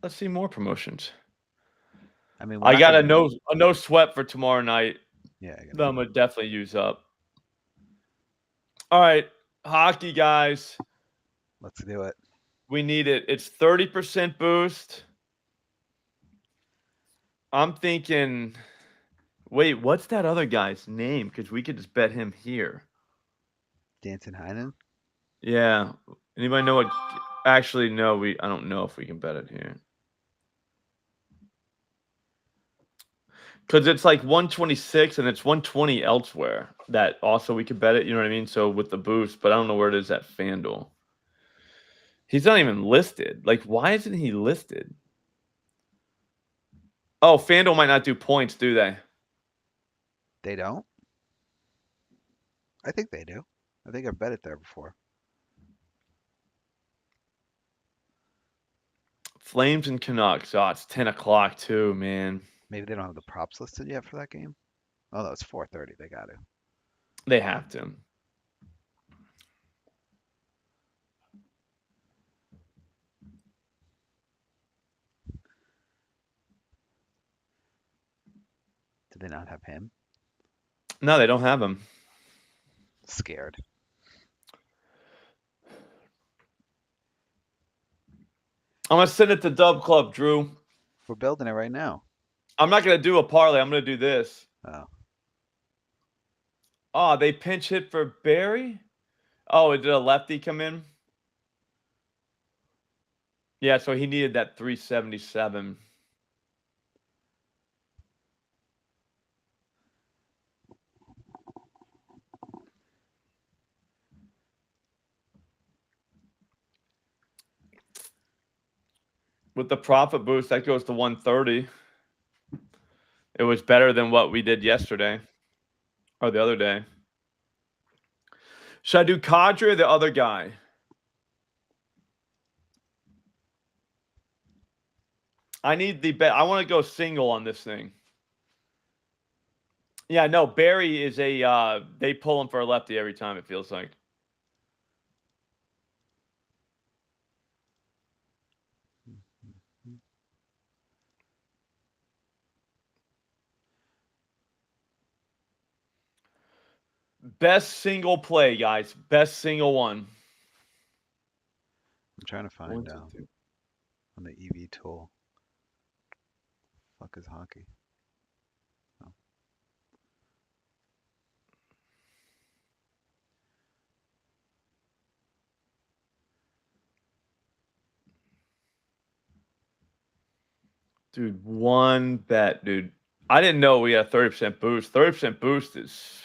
[SPEAKER 1] Let's see more promotions.
[SPEAKER 2] I mean,
[SPEAKER 1] I got a no sweat for tomorrow night.
[SPEAKER 2] Yeah,
[SPEAKER 1] that I'm gonna definitely use up. All right, hockey guys.
[SPEAKER 2] Let's do it.
[SPEAKER 1] We need it. It's 30% boost. I'm thinking, wait, what's that other guy's name? Because we could just bet him here.
[SPEAKER 2] Danton Heinen?
[SPEAKER 1] Yeah. Anybody know what? Actually, no, I don't know if we can bet it here. Because it's like 126 and it's 120 elsewhere. That also we could bet it, you know what I mean? So with the boost, but I don't know where it is at FanDuel. He's not even listed. Like, why isn't he listed? Oh, FanDuel might not do points, do they?
[SPEAKER 2] They don't? I think they do. I think I've bet it there before.
[SPEAKER 1] Flames and Canucks. Oh, it's 10 o'clock too, man.
[SPEAKER 2] Maybe they don't have the props listed yet for that game. Oh, no, it's 4:30. They got to.
[SPEAKER 1] They have to.
[SPEAKER 2] Did they not have him?
[SPEAKER 1] No, they don't have him.
[SPEAKER 2] Scared.
[SPEAKER 1] I'm going to send it to Dub Club, Drew.
[SPEAKER 2] We're building it right now.
[SPEAKER 1] I'm not going to do a parlay. I'm going to do this.
[SPEAKER 2] Oh.
[SPEAKER 1] Oh, they pinch hit for Barry? Oh, did a lefty come in? Yeah, so he needed that 377. With the profit boost, that goes to 130. It was better than what we did yesterday or the other day. Should I do Kadri or the other guy? I need the bet. I want to go single on this thing. Yeah, no, Barry is they pull him for a lefty every time, it feels like. Best single play, guys. Best single one.
[SPEAKER 2] I'm trying to find on the EV tool. Fuck is hockey? Oh.
[SPEAKER 1] Dude, one bet, dude. I didn't know we had a 30% boost. 30% boost is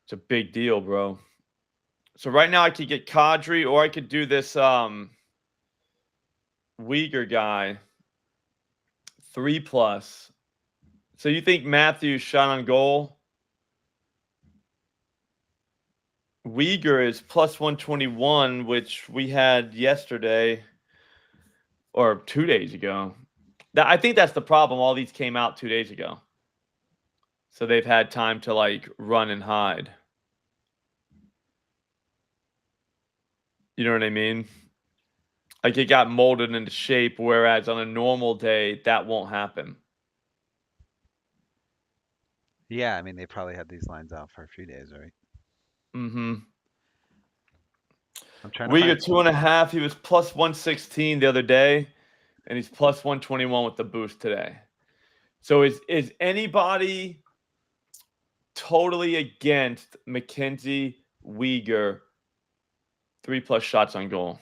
[SPEAKER 1] it's a big deal, bro. So right now I could get Kadri, or I could do this Uyghur guy 3+. So you think Matthews shot on goal? Uyghur is +121, which we had yesterday or 2 days ago. I think that's the problem. All these came out 2 days ago. So they've had time to like run and hide. You know what I mean? Like it got molded into shape, whereas on a normal day, that won't happen.
[SPEAKER 2] Yeah, I mean they probably had these lines out for a few days, right?
[SPEAKER 1] Mm-hmm.
[SPEAKER 2] I'm trying to
[SPEAKER 1] We
[SPEAKER 2] find
[SPEAKER 1] got 2.5. He was +116 the other day, and he's +121 with the boost today. So is anybody totally against Mackenzie Uyghur 3+ shots on goal?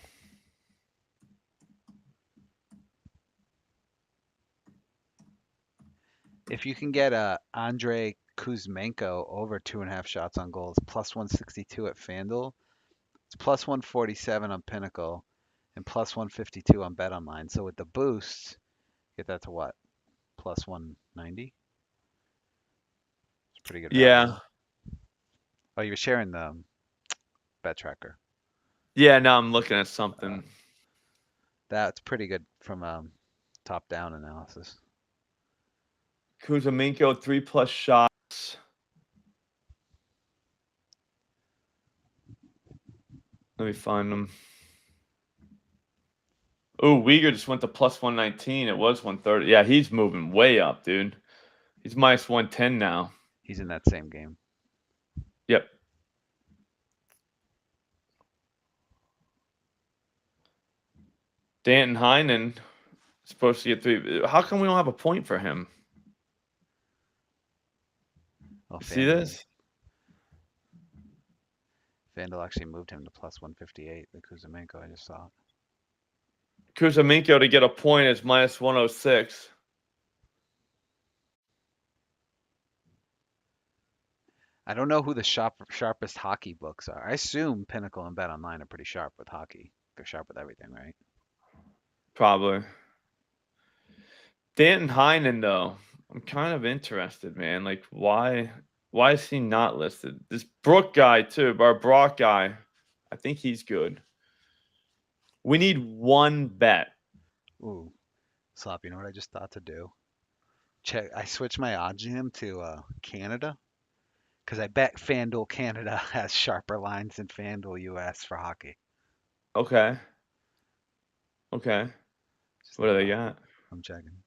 [SPEAKER 2] If you can get Andrei Kuzmenko over 2.5 shots on goals, +162 at FanDuel. It's +147 on Pinnacle and +152 on BetOnline. So with the boost, get that to what? +190? It's pretty good value.
[SPEAKER 1] Yeah.
[SPEAKER 2] Oh, you were sharing the bet tracker.
[SPEAKER 1] Yeah, now I'm looking at something.
[SPEAKER 2] That's pretty good from top-down analysis.
[SPEAKER 1] Kuzmenko 3+ shots. Let me find them. Oh, Uyghur just went to +119. It was 130. Yeah, he's moving way up, dude. He's -110 now.
[SPEAKER 2] He's in that same game.
[SPEAKER 1] Yep. Danton Heinen supposed to get 3. How come we don't have a point for him?
[SPEAKER 2] Oh,
[SPEAKER 1] See this?
[SPEAKER 2] FanDuel actually moved him to +158. The Kuzmenko, I just saw.
[SPEAKER 1] Kuzmenko to get a point is -106.
[SPEAKER 2] I don't know who the sharpest hockey books are. I assume Pinnacle and BetOnline are pretty sharp with hockey. They're sharp with everything, right?
[SPEAKER 1] Probably. Danton Heinen, though, I'm kind of interested, man. Like, why is he not listed? This Brook guy, too, our Brock guy, I think he's good. We need one bet.
[SPEAKER 2] Ooh, Slop, you know what I just thought to do? I switched my OddsJam to Canada because I bet FanDuel Canada has sharper lines than FanDuel US for hockey.
[SPEAKER 1] Okay. Okay.
[SPEAKER 2] Just
[SPEAKER 1] What do
[SPEAKER 2] a
[SPEAKER 1] they
[SPEAKER 2] thought.
[SPEAKER 1] got?
[SPEAKER 2] I'm checking.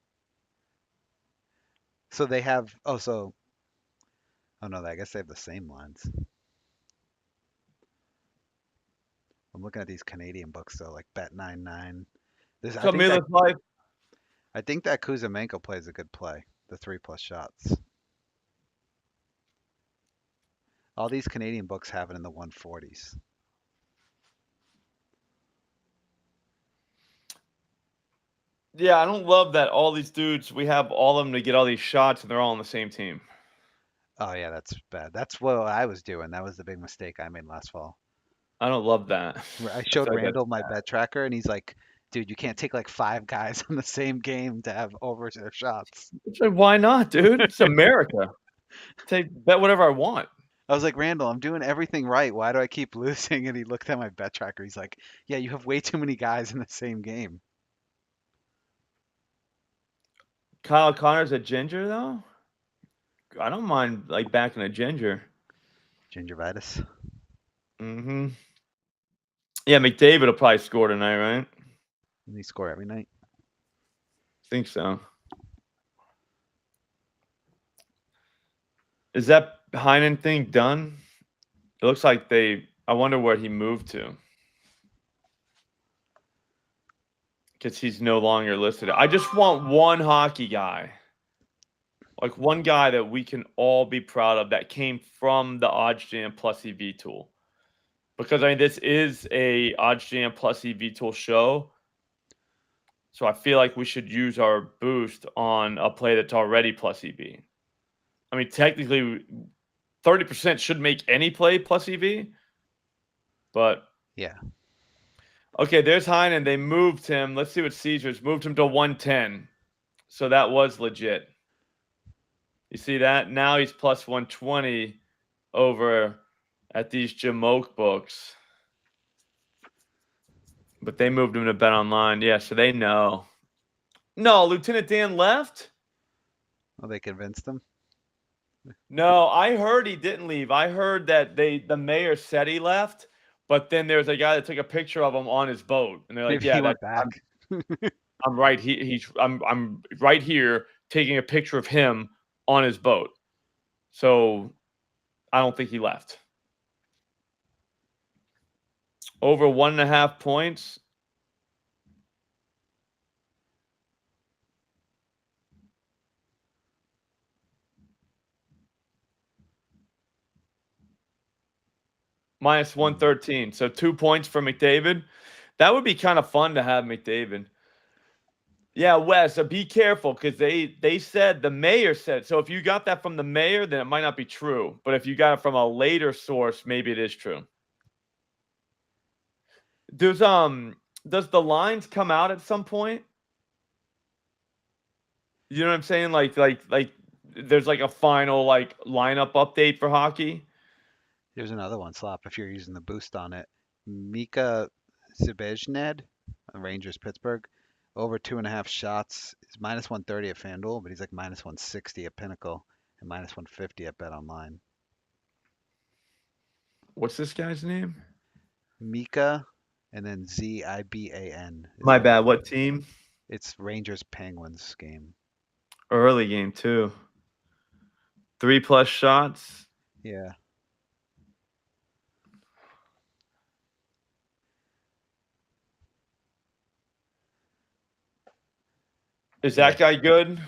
[SPEAKER 2] So they have. Oh, no, I guess they have the same lines. I'm looking at these Canadian books though, like Bet99.
[SPEAKER 1] Life.
[SPEAKER 2] I think that Kuzmenko plays a good play. The 3+ shots. All these Canadian books have it in the 140s.
[SPEAKER 1] Yeah, I don't love that all these dudes, we have all of them to get all these shots and they're all on the same team.
[SPEAKER 2] Oh yeah, that's bad. That's what I was doing. That was the big mistake I made last fall.
[SPEAKER 1] I don't love that.
[SPEAKER 2] I
[SPEAKER 1] I
[SPEAKER 2] showed
[SPEAKER 1] feel like
[SPEAKER 2] Randall my bet tracker, and he's like, "Dude, you can't take like 5 guys on the same game to have over their shots."
[SPEAKER 1] it's like, why not, dude? It's America. Bet whatever I want.
[SPEAKER 2] I was like, "Randall, I'm doing everything right. Why do I keep losing?" And he looked at my bet tracker. He's like, "Yeah, you have way too many guys in the same game."
[SPEAKER 1] Kyle Connor's a ginger, though. I don't mind like backing a ginger.
[SPEAKER 2] Gingivitis.
[SPEAKER 1] Mm-hmm. Yeah, McDavid will probably score tonight, right?
[SPEAKER 2] Doesn't he score every night?
[SPEAKER 1] Think so. Is that Heinen thing done? It looks like I wonder where he moved to. Because he's no longer listed. I just want one hockey guy. Like one guy that we can all be proud of that came from the OddsJam plus EV tool. Because I mean, this is a OddsJam plus EV tool show. So I feel like we should use our boost on a play that's already plus EV. I mean, technically, 30% should make any play plus EV. But
[SPEAKER 2] yeah.
[SPEAKER 1] Okay, there's Heinen. They moved him. Let's see what Caesars moved him to 110. So that was legit. You see that? Now he's plus 120 over at these Jamoke books. But they moved him to Bet Online. Yeah, so they know. No, Lieutenant Dan left?
[SPEAKER 2] Well, they convinced him.
[SPEAKER 1] No, I heard he didn't leave. I heard that the mayor said he left, but then there's a guy that took a picture of him on his boat, and they're like,
[SPEAKER 2] Maybe
[SPEAKER 1] "Yeah,
[SPEAKER 2] he went back.
[SPEAKER 1] I'm right. I'm right here taking a picture of him on his boat." So I don't think he left. Over 1.5 points. Minus 113. So 2 points for McDavid. That would be kind of fun to have McDavid. Yeah, Wes, be careful because they said the mayor said. So if you got that from the mayor, then it might not be true. But if you got it from a later source, maybe it is true. Does the lines come out at some point? You know what I'm saying? Like there's like a final like lineup update for hockey.
[SPEAKER 2] Here's another one, Slop, if you're using the boost on it. Mika Zibanejad, Rangers Pittsburgh, over 2.5 shots is minus 130 at FanDuel, but he's like minus 160 at Pinnacle and minus 150 at Bet Online.
[SPEAKER 1] What's this guy's name?
[SPEAKER 2] Mika and then Ziban.
[SPEAKER 1] My bad. What team?
[SPEAKER 2] It's Rangers Penguins game.
[SPEAKER 1] Early game too. 3+ shots.
[SPEAKER 2] Yeah.
[SPEAKER 1] Is that guy good?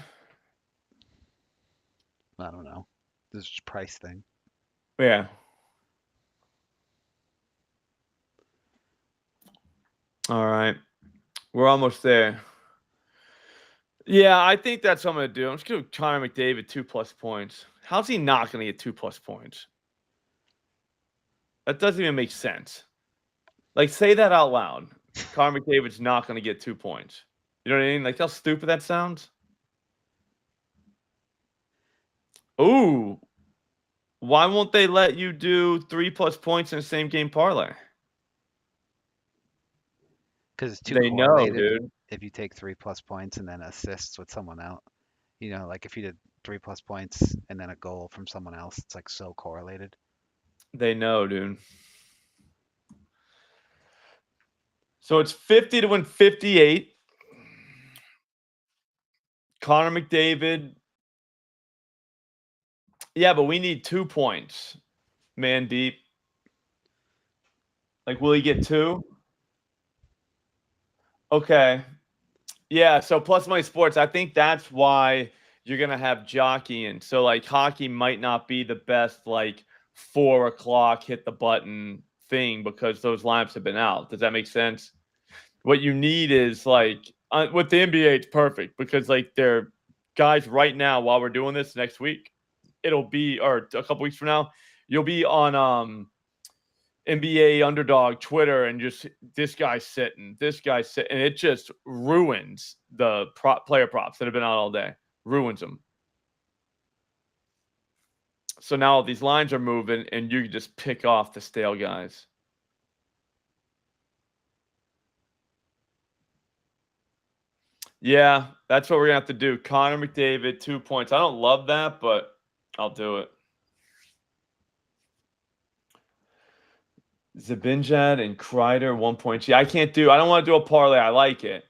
[SPEAKER 2] I don't know. This is just a price thing.
[SPEAKER 1] Yeah. All right. We're almost there. Yeah, I think that's what I'm going to do. I'm just going to Connor McDavid 2+ points. How's he not going to get 2+ points? That doesn't even make sense. Like, say that out loud. Connor McDavid's not going to get 2 points. You know what I mean? Like, how stupid that sounds? Ooh. Why won't they let you do 3+ points in the same game parlay?
[SPEAKER 2] Because it's too
[SPEAKER 1] They know,
[SPEAKER 2] correlated.
[SPEAKER 1] dude.
[SPEAKER 2] If you take 3+ points and then assists with someone else, you know, like if you did 3+ points and then a goal from someone else, it's like so correlated.
[SPEAKER 1] They know, dude. So it's 50 to win 58. Connor McDavid. Yeah, but we need 2 points. Man deep. Like, will he get 2? Okay. Yeah, so plus money sports, I think that's why you're going to have jockeying. So, like, hockey might not be the best, like, 4 o'clock hit the button thing because those lineups have been out. Does that make sense? What you need is, like, with the NBA, it's perfect because, like, they're guys right now while we're doing this next week, it'll be, or a couple weeks from now, you'll be on NBA Underdog Twitter and just this guy's sitting, and it just ruins the player props that have been out all day. Ruins them. So now these lines are moving, and you can just pick off the stale guys. Yeah, that's what we're gonna have to do. Connor McDavid, 2 points. I don't love that, but I'll do it. Zibanejad and Kreider 1 point. Yeah, I don't want to do a parlay. I like it.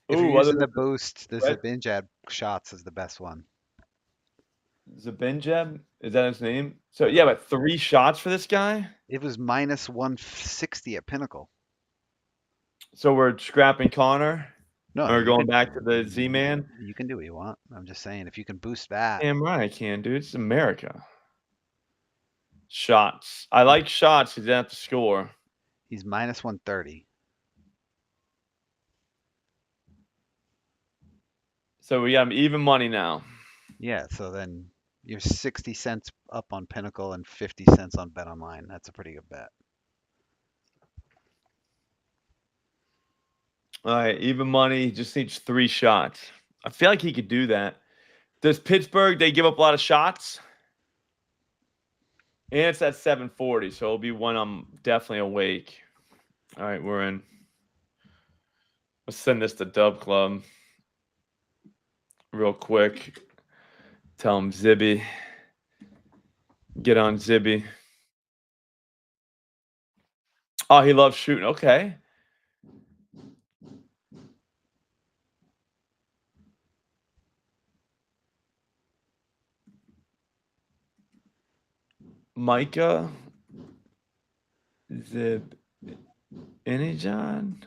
[SPEAKER 2] If you're using the boost, the Zibanejad shots is the best one.
[SPEAKER 1] Zabinjab? Is that his name? So yeah, but 3 shots for this guy.
[SPEAKER 2] It was minus 160 at Pinnacle.
[SPEAKER 1] So we're scrapping Connor.
[SPEAKER 2] No,
[SPEAKER 1] Or
[SPEAKER 2] you
[SPEAKER 1] going
[SPEAKER 2] could
[SPEAKER 1] back to the Z-Man.
[SPEAKER 2] you can do what you want. I'm just saying if you can boost that.
[SPEAKER 1] Damn right I can, dude. It's America. Shots. I like shots. He didn't have to score.
[SPEAKER 2] He's minus 130.
[SPEAKER 1] So we got him even money now.
[SPEAKER 2] Yeah, so then you're 60 cents up on Pinnacle and 50 cents on Bet Online. That's a pretty good bet.
[SPEAKER 1] All right, even money. He just needs 3 shots. I feel like he could do that. Does Pittsburgh, they give up a lot of shots? And it's at 740, so it'll be when I'm definitely awake. All right, we're in. Let's send this to Dub Club real quick. Tell him Zibby. Get on Zibby. Oh, he loves shooting. Okay. Micah. Zib. Anyjohn.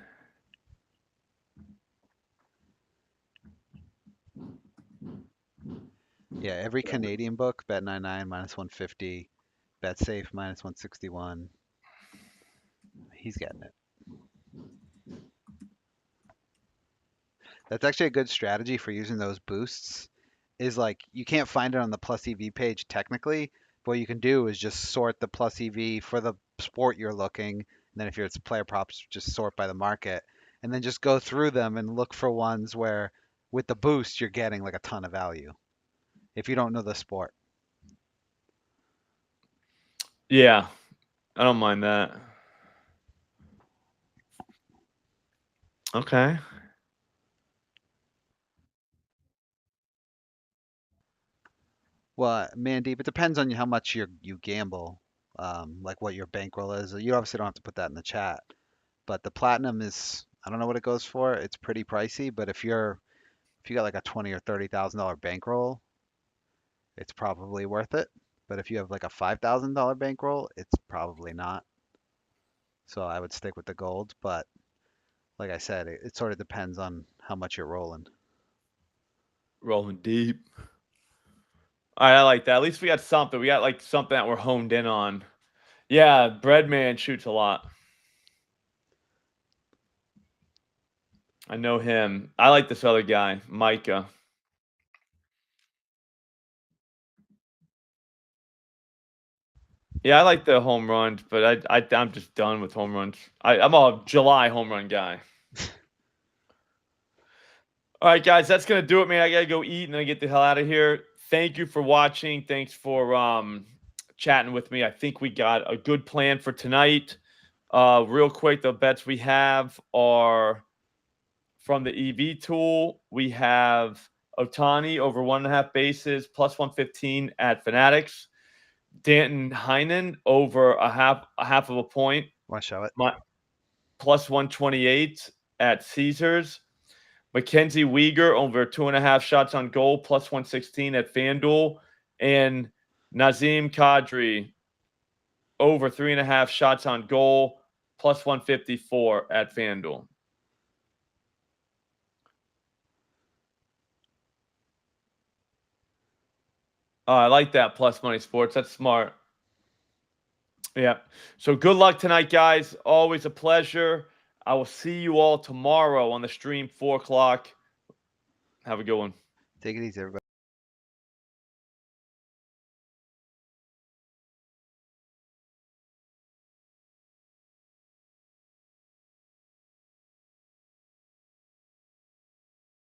[SPEAKER 2] Yeah, every Canadian book, Bet99 minus 150, BetSafe minus 161. He's getting it. That's actually a good strategy for using those boosts. Is like you can't find it on the plus EV page technically, but what you can do is just sort the plus EV for the sport you're looking. And then if it's player props, just sort by the market. And then just go through them and look for ones where with the boost you're getting like a ton of value. If you don't know the sport.
[SPEAKER 1] Yeah, I don't mind that. Okay.
[SPEAKER 2] Well, Mandeep, it depends on how much you gamble, like what your bankroll is. You obviously don't have to put that in the chat, but the platinum is, I don't know what it goes for. It's pretty pricey, but if you got like a 20 or $30,000 bankroll, it's probably worth it. But if you have like a $5,000 bankroll, it's probably not. So I would stick with the gold, but like I said, it sort of depends on how much you're rolling.
[SPEAKER 1] Rolling deep. All right, I like that. At least we got something. We got like something that we're honed in on. Yeah, Breadman shoots a lot. I know him. I like this other guy, Micah. Yeah, I like the home runs, but I'm just done with home runs. I'm a July home run guy. All right, guys, that's gonna do it, man. I gotta go eat and then get the hell out of here. Thank you for watching. Thanks for chatting with me. I think we got a good plan for tonight. Real quick, the bets we have are from the EV tool. We have Otani over 1.5 bases plus 115 at Fanatics. Danton Heinen over a half of a point.
[SPEAKER 2] Want to show it?
[SPEAKER 1] Plus 128 at Caesars. Mackenzie Weegar over 2.5 shots on goal, plus 116 at FanDuel. And Nazem Kadri over 3.5 shots on goal, plus 154 at FanDuel. I like that plus money sports. That's smart. Yeah. So good luck tonight, guys. Always a pleasure. I will see you all tomorrow on the stream, 4 o'clock. Have a good one.
[SPEAKER 2] Take it easy, everybody.